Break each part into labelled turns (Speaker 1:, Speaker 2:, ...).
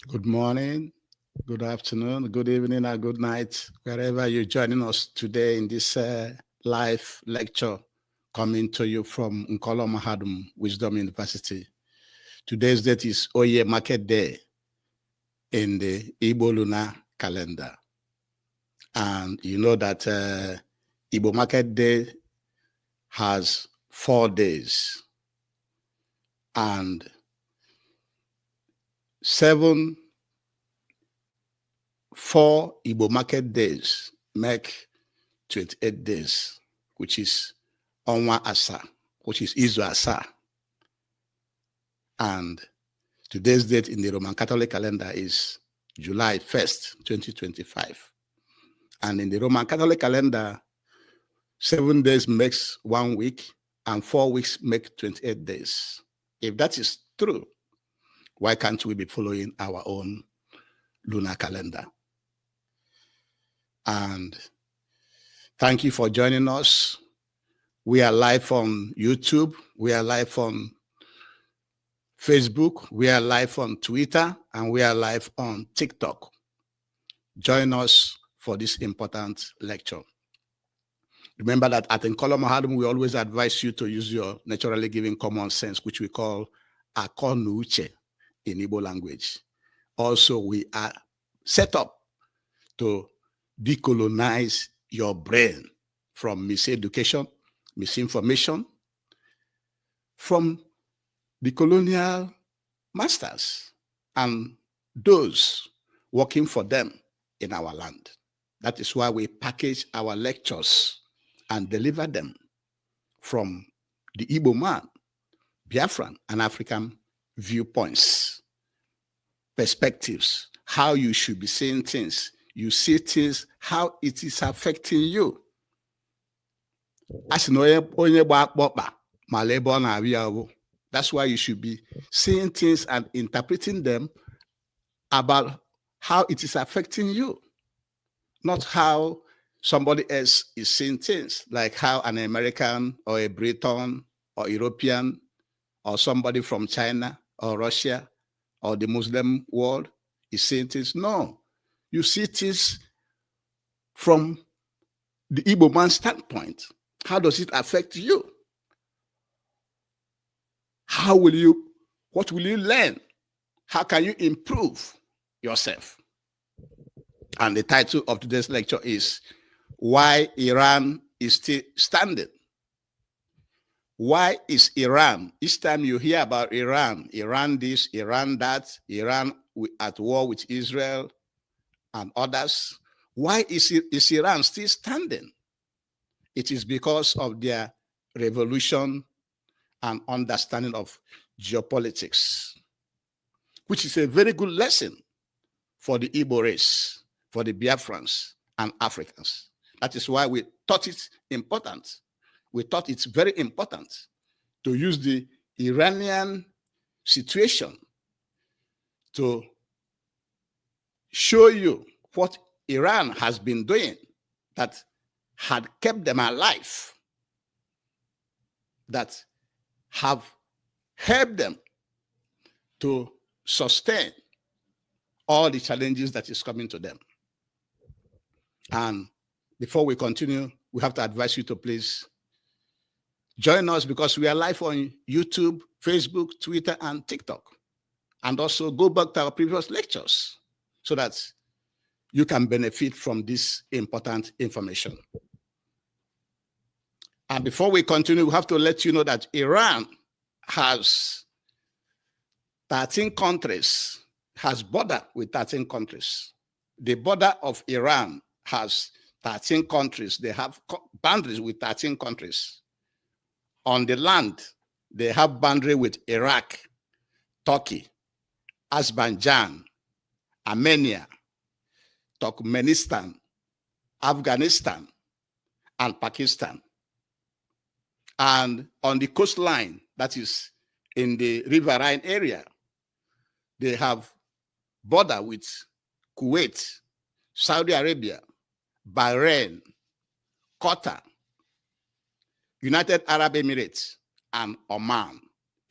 Speaker 1: Good morning, good afternoon, good evening, and good night, wherever you're joining us today in this live lecture coming to you from Nkolo Mahadum Wisdom University. Today's date is Oye Market Day in the Igbo lunar calendar. And you know that Igbo Market Day has 4 days. And 4 Igbo market days make 28 days, which is Onwa Asa, which is Izu Asa. And today's date in the Roman Catholic calendar is July 1st, 2025. And in the Roman Catholic calendar, 7 days makes 1 week and 4 weeks make 28 days. If that is true, why can't we be following our own lunar calendar? And thank you for joining us. We are live on YouTube. We are live on Facebook. We are live on Twitter. And we are live on TikTok. Join us for this important lecture. Remember that at Nkolo Mahadum, we always advise you to use your naturally given common sense, which we call Akonuche in Igbo language. Also, we are set up to decolonize your brain from miseducation, misinformation, from the colonial masters and those working for them in our land. That is why we package our lectures and deliver them from the Igbo man, Biafran and African viewpoints, perspectives, how you should be seeing things. You see things, how it is affecting you. That's why you should be seeing things and interpreting them about how it is affecting you, not how somebody else is seeing things, like how an American or a Briton or European or somebody from China or Russia or the Muslim world is seeing things. No, you see things from the Igbo man's standpoint. How does it affect you? What will you learn? How can you improve yourself? And the title of today's lecture is Why Iran is Still Standing. Why is Iran, each time you hear about Iran, Iran this, Iran that, Iran at war with Israel and others, why is Iran still standing? It is because of their revolution and understanding of geopolitics, which is a very good lesson for the Igbo race, for the Biafrans and Africans. That is why we thought it important. We thought it's very important to use the Iranian situation to show you what Iran has been doing that had kept them alive, that have helped them to sustain all the challenges that is coming to them. And before we continue, we have to advise you to please join us, because we are live on YouTube, Facebook, Twitter, and TikTok. And also go back to our previous lectures so that you can benefit from this important information. And before we continue, we have to let you know that Iran has 13 countries, has border with 13 countries. The border of Iran has 13 countries. They have boundaries with 13 countries. On the land, they have boundary with Iraq, Turkey, Azerbaijan, Armenia, Turkmenistan, Afghanistan, and Pakistan. And on the coastline, that is in the riverine area, they have border with Kuwait, Saudi Arabia, Bahrain, Qatar, United Arab Emirates, and Oman.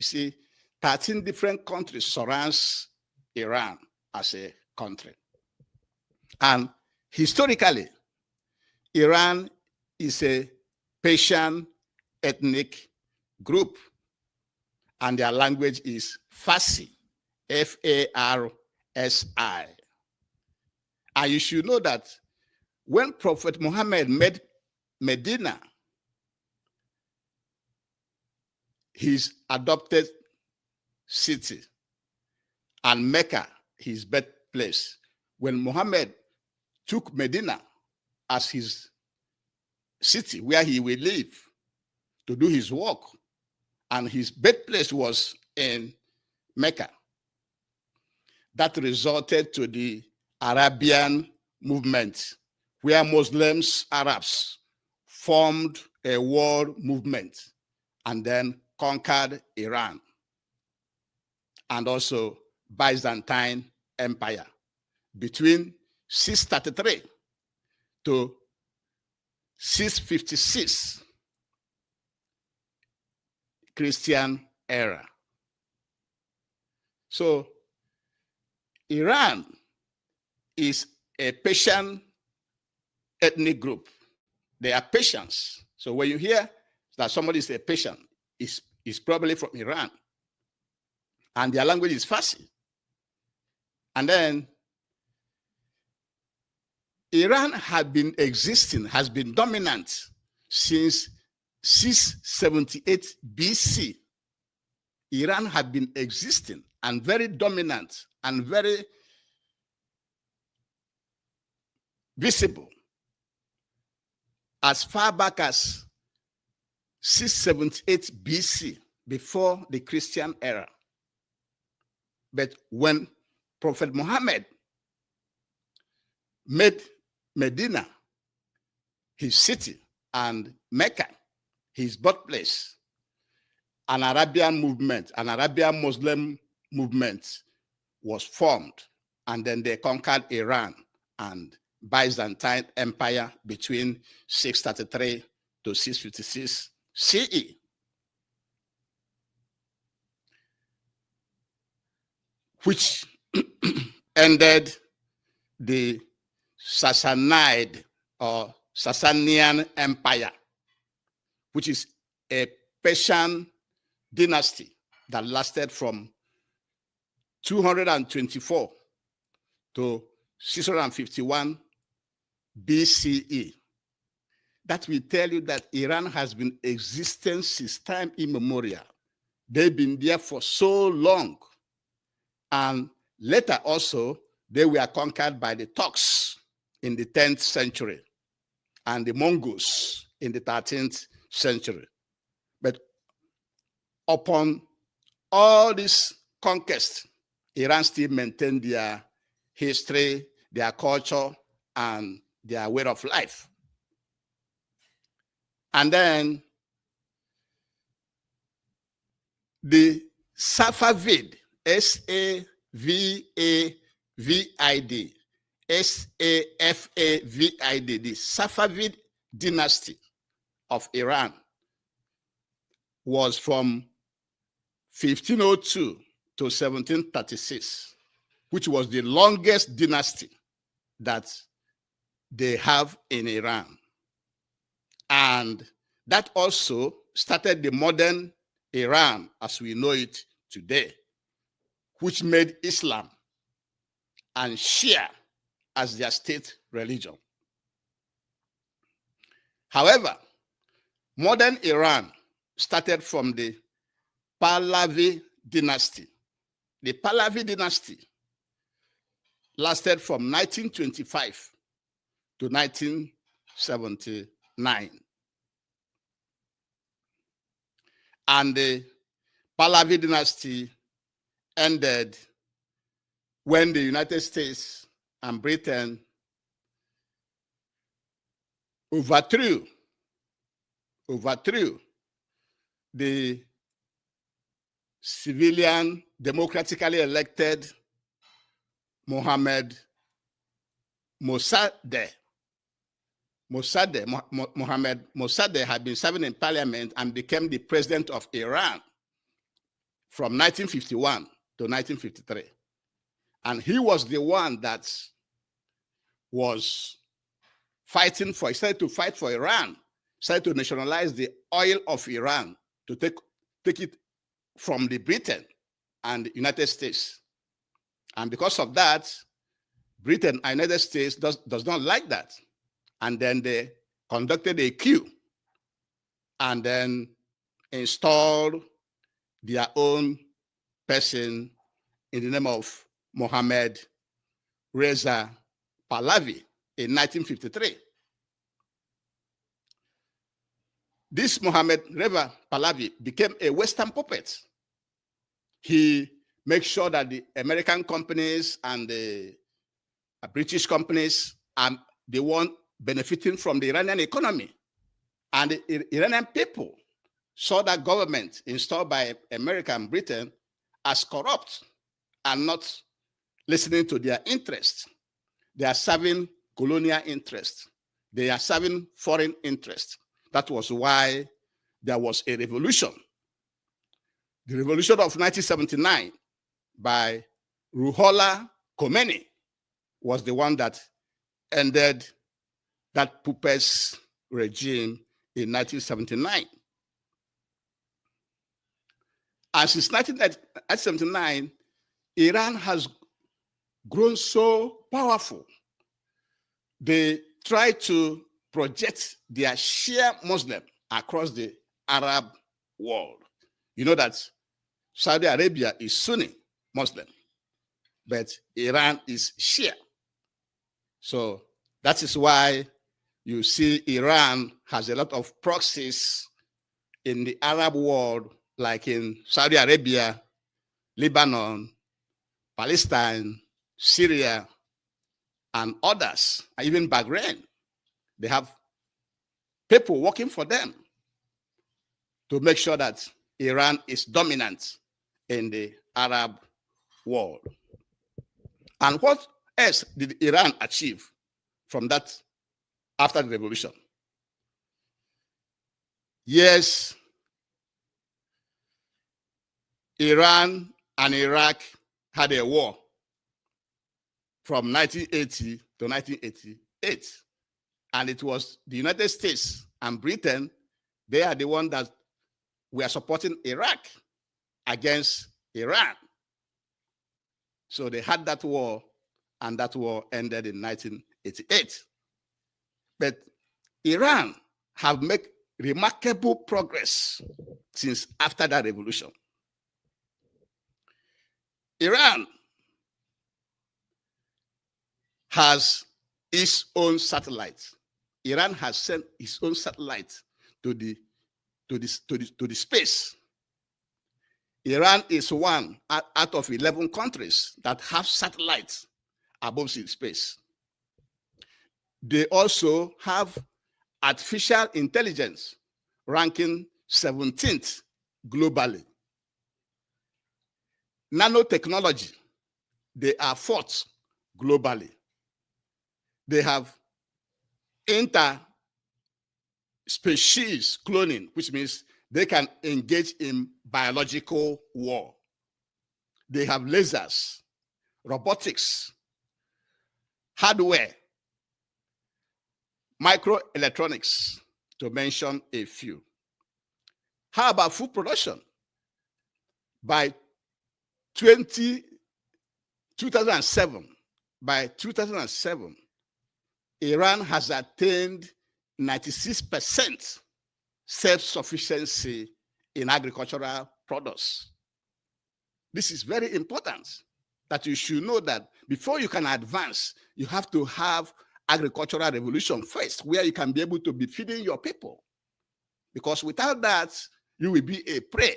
Speaker 1: You see, 13 different countries surrounds Iran. as a country. And historically, Iran is a Persian ethnic group, and their language is Farsi, F-A-R-S-I. And you should know that when Prophet Muhammad made Medina his adopted city and Mecca his birthplace, when Muhammad took Medina as his city where he will live to do his work, and his birthplace was in Mecca, that resulted to the Arabian movement, where Muslims, Arabs formed a world movement and then conquered Iran and also Byzantine Empire between 633 to 656 Christian era. So Iran is a Persian ethnic group. They are Persians. So when you hear that somebody is a Persian, is probably from Iran. And their language is Farsi. And then Iran has been dominant since 678 BC. Iran had been existing and very dominant and very visible as far back as 678 BC, before the Christian era. But when Prophet Muhammad made Medina his city and Mecca his birthplace, an Arabian movement, an Arabian Muslim movement was formed, and then they conquered Iran and Byzantine Empire between 633 to 656 CE. Which ended the Sassanid or Sassanian Empire, which is a Persian dynasty that lasted from 224 to 651 BCE. That will tell you that Iran has been existing since time immemorial. They've been there for so long. And later also, they were conquered by the Turks in the 10th century and the Mongols in the 13th century. But upon all this conquest, Iran still maintained their history, their culture, and their way of life. And then the Safavid, S-A-V-A-V-I-D, S-A-F-A-V-I-D, the Safavid dynasty of Iran was from 1502 to 1736, which was the longest dynasty that they have in Iran. And that also started the modern Iran as we know it today, which made Islam and Shia as their state religion. However, modern Iran started from the Pahlavi dynasty. The Pahlavi dynasty lasted from 1925 to 1979. And the Pahlavi dynasty ended when the United States and Britain overthrew the civilian, democratically elected Mohammed Mossadegh. Mohammed Mossadegh had been serving in parliament and became the president of Iran from 1951 to 1953. And he was the one that was fighting for, he started to fight for Iran, started to nationalize the oil of Iran to take it from the Britain and the United States. And because of that, Britain and United States does not like that. And then they conducted a coup and then installed their own person in the name of Mohammed Reza Pahlavi in 1953. This Mohammed Reza Pahlavi became a Western puppet. He makes sure that the American companies and the British companies are the one benefiting from the Iranian economy. And the Iranian people saw that government installed by America and Britain as corrupt and not listening to their interests. They are serving colonial interests. They are serving foreign interests. That was why there was a revolution. The revolution of 1979 by Ruhollah Khomeini was the one that ended that puppet's regime in 1979. And since 1979, Iran has grown so powerful. They try to project their Shia Muslim across the Arab world. You know that Saudi Arabia is Sunni Muslim, but Iran is Shia. So that is why you see Iran has a lot of proxies in the Arab world, like in Saudi Arabia, Lebanon, Palestine, Syria, and others, and even Bahrain. They have people working for them to make sure that Iran is dominant in the Arab world. And what else did Iran achieve from that after the revolution? Yes, Iran and Iraq had a war from 1980 to 1988. And it was the United States and Britain, they are the ones that were supporting Iraq against Iran. So they had that war, and that war ended in 1988. But Iran have made remarkable progress since after that revolution. Iran has its own satellite. Iran has sent its own satellite to the space. Iran is one out of 11 countries that have satellites above space. They also have artificial intelligence ranking 17th globally. Nanotechnology, they are 4th globally. They have interspecies cloning, which means they can engage in biological war. They have lasers, robotics, hardware, microelectronics, to mention a few. How about food production? By 2007, Iran has attained 96% self-sufficiency in agricultural products. This is very important, that you should know that before you can advance, you have to have agricultural revolution first, where you can be able to be feeding your people. Because without that, you will be a prey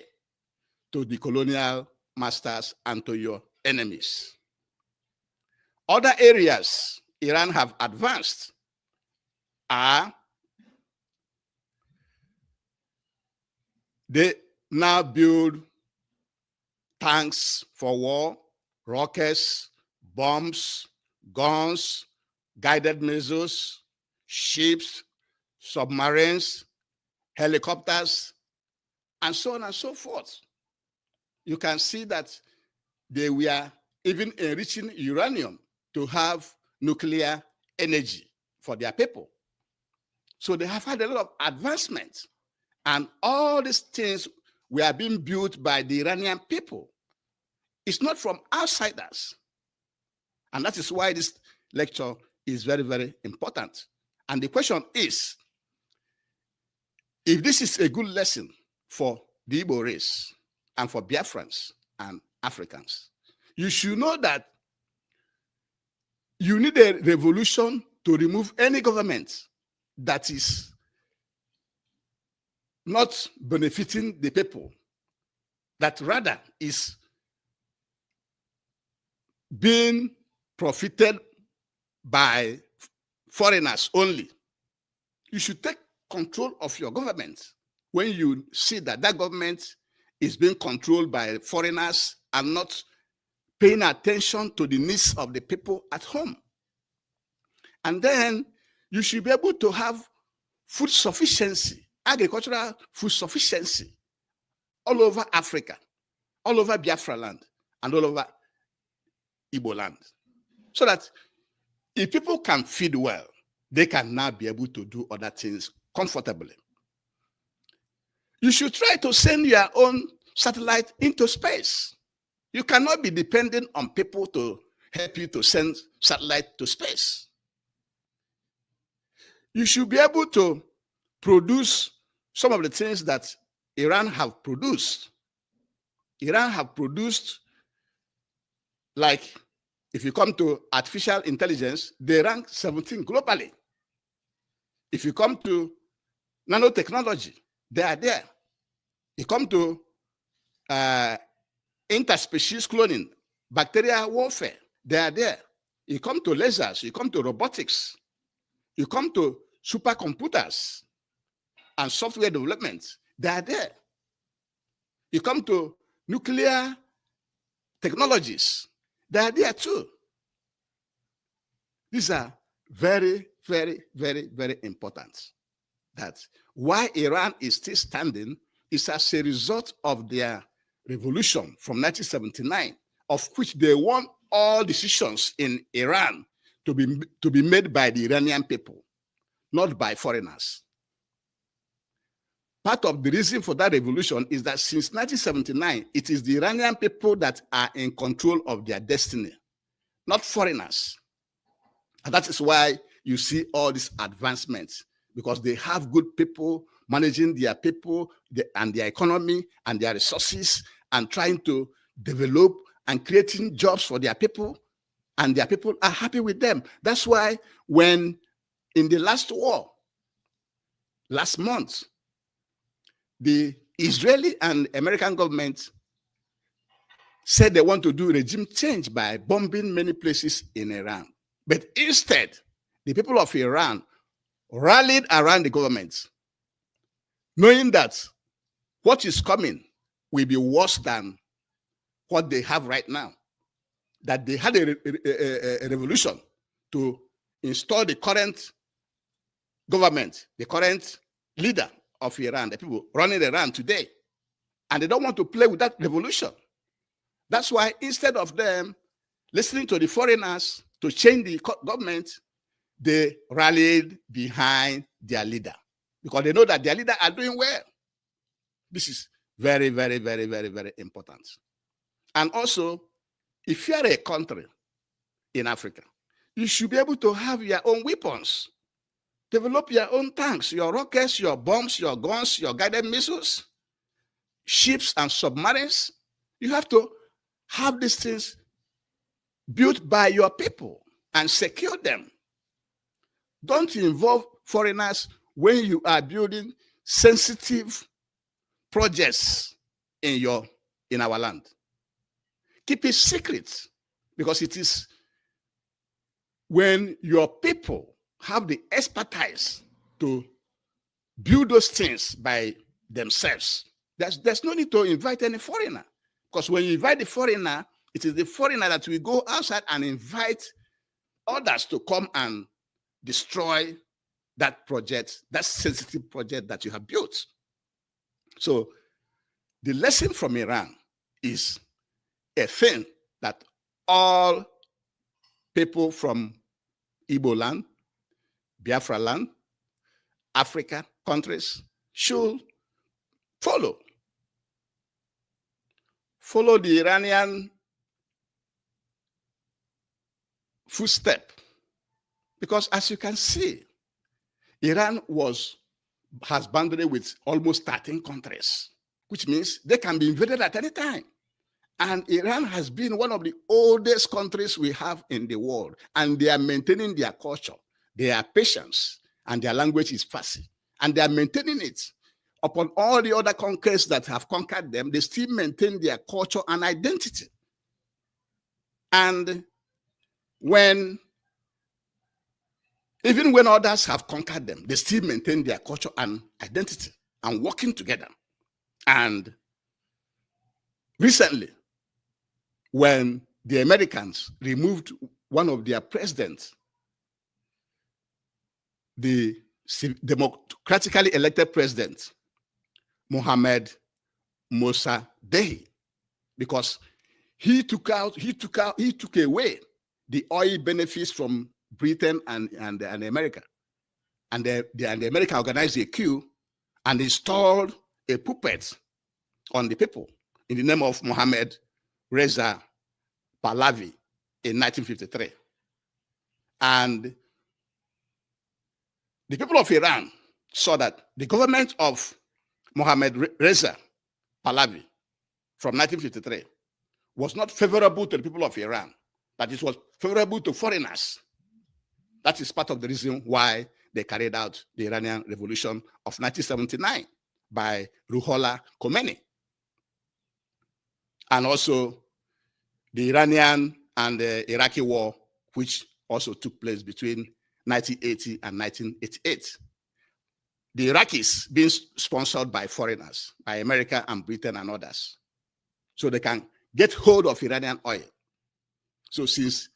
Speaker 1: to the colonial masters and to your enemies. Other areas Iran have advanced are they now build tanks for war, rockets, bombs, guns, guided missiles, ships, submarines, helicopters, and so on and so forth. You can see that they were even enriching uranium to have nuclear energy for their people. So they have had a lot of advancement. And all these things were being built by the Iranian people. It's not from outsiders. And that is why this lecture is very, very important. And the question is, if this is a good lesson for the Igbo race and for Biafrans and Africans, you should know that you need a revolution to remove any government that is not benefiting the people, that rather is being profited by foreigners only. You should take control of your government when you see that that government is being controlled by foreigners and not paying attention to the needs of the people at home. And then you should be able to have food sufficiency, agricultural food sufficiency all over Africa, all over Biafra land, and all over Igbo land. So that if people can feed well, they can now be able to do other things comfortably. You should try to send your own satellite into space. You cannot be dependent on people to help you to send satellite to space. You should be able to produce some of the things that Iran have produced. Iran have produced, like, if you come to artificial intelligence, they rank 17 globally. If you come to nanotechnology, they are there. You come to interspecies cloning, bacterial warfare, they are there. You come to lasers, you come to robotics, you come to supercomputers and software development, they are there. You come to nuclear technologies, they are there too. These are very, very, very, very important. That's why Iran is still standing is as a result of their revolution from 1979, of which they want all decisions in Iran to be made by the Iranian people, not by foreigners. Part of the reason for that revolution is that since 1979, it is the Iranian people that are in control of their destiny, not foreigners. And that is why you see all these advancements, because they have good people managing their people and their economy and their resources and trying to develop and creating jobs for their people, and their people are happy with them. That's why when in the last war, last month, the Israeli and American government said they want to do regime change by bombing many places in Iran. But instead, the people of Iran rallied around the government, knowing that what is coming will be worse than what they have right now. That they had a revolution to install the current government, the current leader of Iran, the people running Iran today. And they don't want to play with that revolution. That's why instead of them listening to the foreigners to change the government, they rallied behind their leader because they know that their leader are doing well. This is very, very, very, very, very important. And also, if you are a country in Africa, you should be able to have your own weapons. Develop your own tanks, your rockets, your bombs, your guns, your guided missiles, ships and submarines. You have to have these things built by your people and secure them. Don't involve foreigners when you are building sensitive projects in our land. Keep it secret, because it is when your people have the expertise to build those things by themselves. There's no need to invite any foreigner, because when you invite the foreigner, it is the foreigner that will go outside and invite others to come and destroy that project, that sensitive project that you have built. So the lesson from Iran is a thing that all people from Igbo land, Biafra land, Africa countries should follow the Iranian footstep. Because as you can see, Iran has boundary with almost 13 countries, which means they can be invaded at any time. And Iran has been one of the oldest countries we have in the world, and they are maintaining their culture, their patience, and their language is Farsi, and they are maintaining it. Upon all the other conquests that have conquered them, they still maintain their culture and identity. And even when others have conquered them, they still maintain their culture and identity and working together. And recently, when the Americans removed one of their presidents, the democratically elected president, Mohammed Mossadegh, because he took away the oil benefits from Britain and America. And the America organized a coup and installed a puppet on the people in the name of Mohammed Reza Pahlavi in 1953. And the people of Iran saw that the government of Mohammed Reza Pahlavi from 1953 was not favorable to the people of Iran, that it was favorable to foreigners. That is part of the reason why they carried out the Iranian Revolution of 1979 by Ruhollah Khomeini. And also the Iranian and the Iraqi war, which also took place between 1980 and 1988. The Iraqis being sponsored by foreigners, by America and Britain and others, so they can get hold of Iranian oil. So since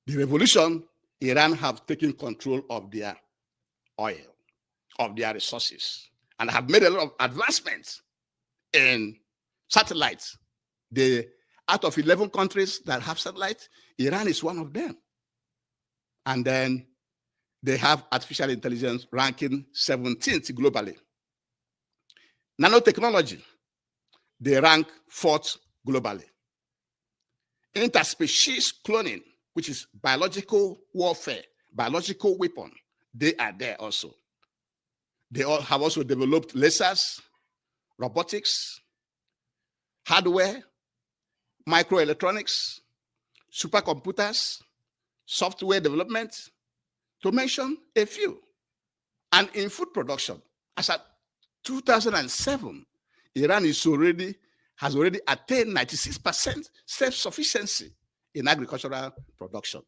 Speaker 1: the revolution, Iran have taken control of their oil, of their resources, and have made a lot of advancements in satellites. Out of 11 countries that have satellites, Iran is one of them. And then they have artificial intelligence ranking 17th globally. Nanotechnology, they rank 4th globally. Interspecies cloning, which is biological warfare, biological weapon, they are there also. They all have also developed lasers, robotics, hardware, microelectronics, supercomputers, software development, to mention a few. And in food production, as at 2007, Iran has already attained 96% self-sufficiency in agricultural production.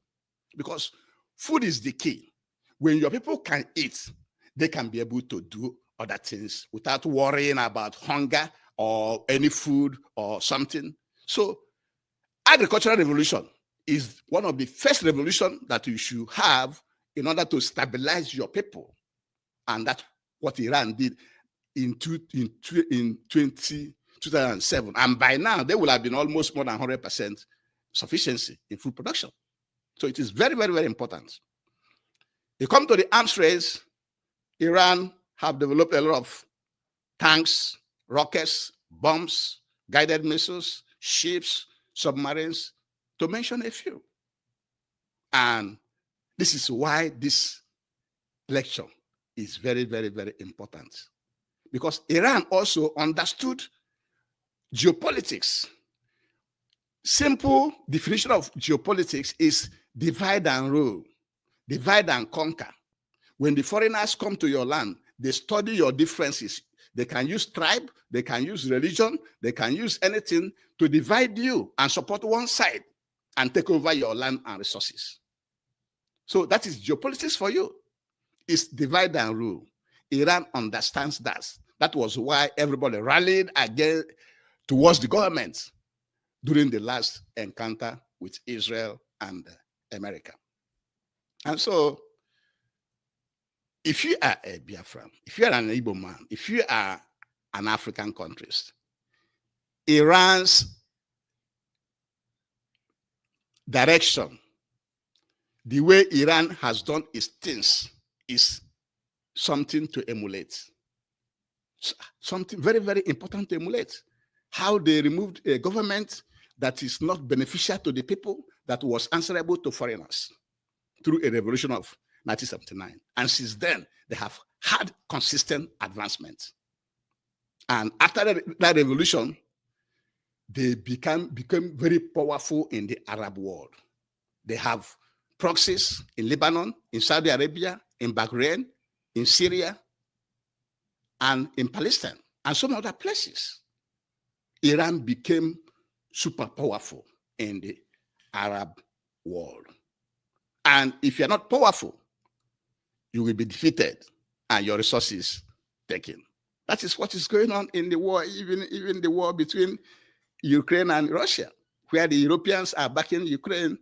Speaker 1: Because food is the key. When your people can eat, they can be able to do other things without worrying about hunger or any food or something. So agricultural revolution is one of the first revolutions that you should have in order to stabilize your people. And that's what Iran did in 2007. And by now, they will have been almost more than 100% sufficiency in food production. So it is very, very, very important. You come to the arms race, Iran have developed a lot of tanks, rockets, bombs, guided missiles, ships, submarines, to mention a few. And this is why this lecture is very, very, very important. Because Iran also understood geopolitics. Simple definition of geopolitics is divide and rule, divide and conquer. When the foreigners come to your land, they study your differences. They can use tribe, they can use religion, they can use anything to divide you and support one side and take over your land and resources. So that is geopolitics for you. It's divide and rule. Iran understands that. That was why everybody rallied again towards the government during the last encounter with Israel and America. And so, if you are a Biafran, if you are an Igbo man, if you are an African country, Iran's direction, the way Iran has done its things is something to emulate. Something very, very important to emulate. How they removed a government that is not beneficial to the people, that was answerable to foreigners through a revolution of 1979. And since then, they have had consistent advancement. And after that revolution, they became very powerful in the Arab world. They have proxies in Lebanon, in Saudi Arabia, in Bahrain, in Syria, and in Palestine, and some other places. Iran became super powerful in the Arab world. And if you're not powerful, you will be defeated and your resources taken. That is what is going on in the war, even the war between Ukraine and Russia, where the Europeans are backing Ukraine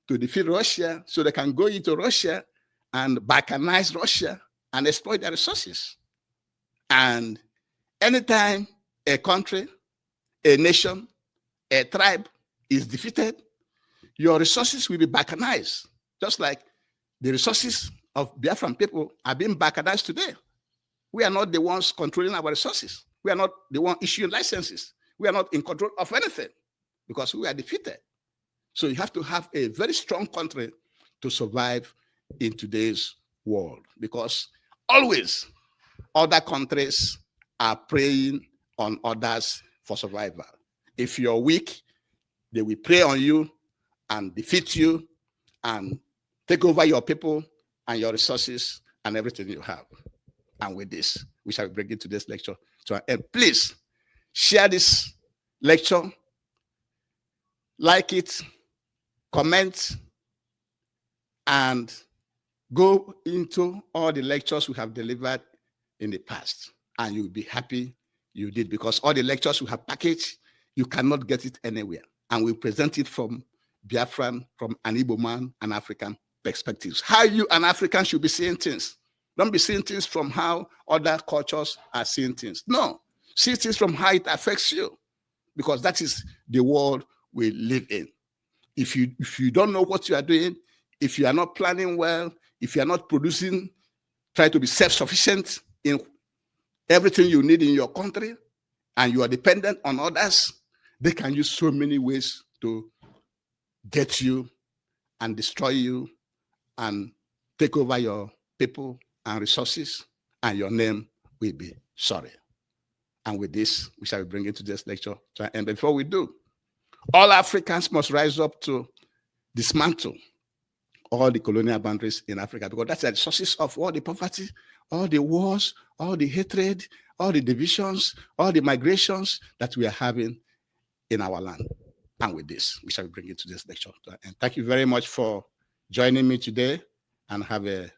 Speaker 1: to defeat Russia so they can go into Russia and balkanize Russia and exploit their resources. And anytime a country, a nation, a tribe is defeated, your resources will be balkanized, just like the resources of Biafran people are being balkanized today. We are not the ones controlling our resources. We are not the ones issuing licenses. We are not in control of anything because we are defeated. So you have to have a very strong country to survive in today's world, because always other countries are preying on others for survival. If you're weak, they will prey on you and defeat you and take over your people and your resources and everything you have. And with this, we shall bring it to this lecture to an end. Please share this lecture, like it, comment, and go into all the lectures we have delivered in the past, and you'll be happy you did, because all the lectures we have packaged, you cannot get it anywhere. And we present it from Biafran, from an Igbo man, an African perspectives. How you, an African, should be seeing things. Don't be seeing things from how other cultures are seeing things. No, see things from how it affects you, because that is the world we live in. If you don't know what you are doing, if you are not planning well, if you are not producing, try to be self-sufficient in everything you need in your country, and you are dependent on others, they can use so many ways to get you and destroy you and take over your people and resources, and your name will be sorry. And with this, we shall be bringing today's lecture to an end. Before we do, all Africans must rise up to dismantle all the colonial boundaries in Africa, because that's the sources of all the poverty, all the wars, all the hatred, all the divisions, all the migrations that we are having in our land. And with this, we shall be bringing today's lecture to an end. Thank you very much for joining me today, and have a